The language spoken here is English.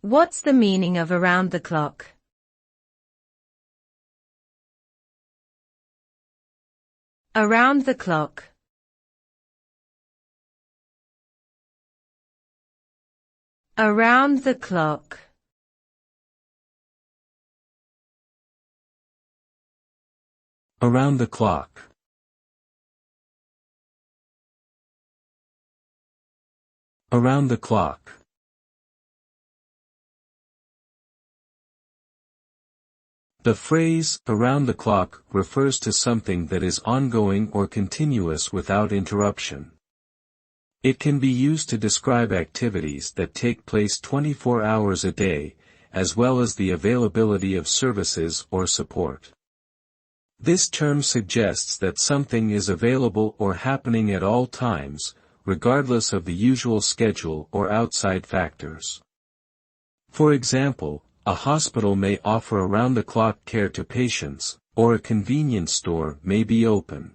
What's the meaning of around the clock? Around the clock. Around the clock. Around the clock. Around the clock. The phrase, around the clock, refers to something that is ongoing or continuous without interruption. It can be used to describe activities that take place 24 hours a day, as well as the availability of services or support. This term suggests that something is available or happening at all times, regardless of the usual schedule or outside factors. For example, a hospital may offer around-the-clock care to patients, or a convenience store may be open.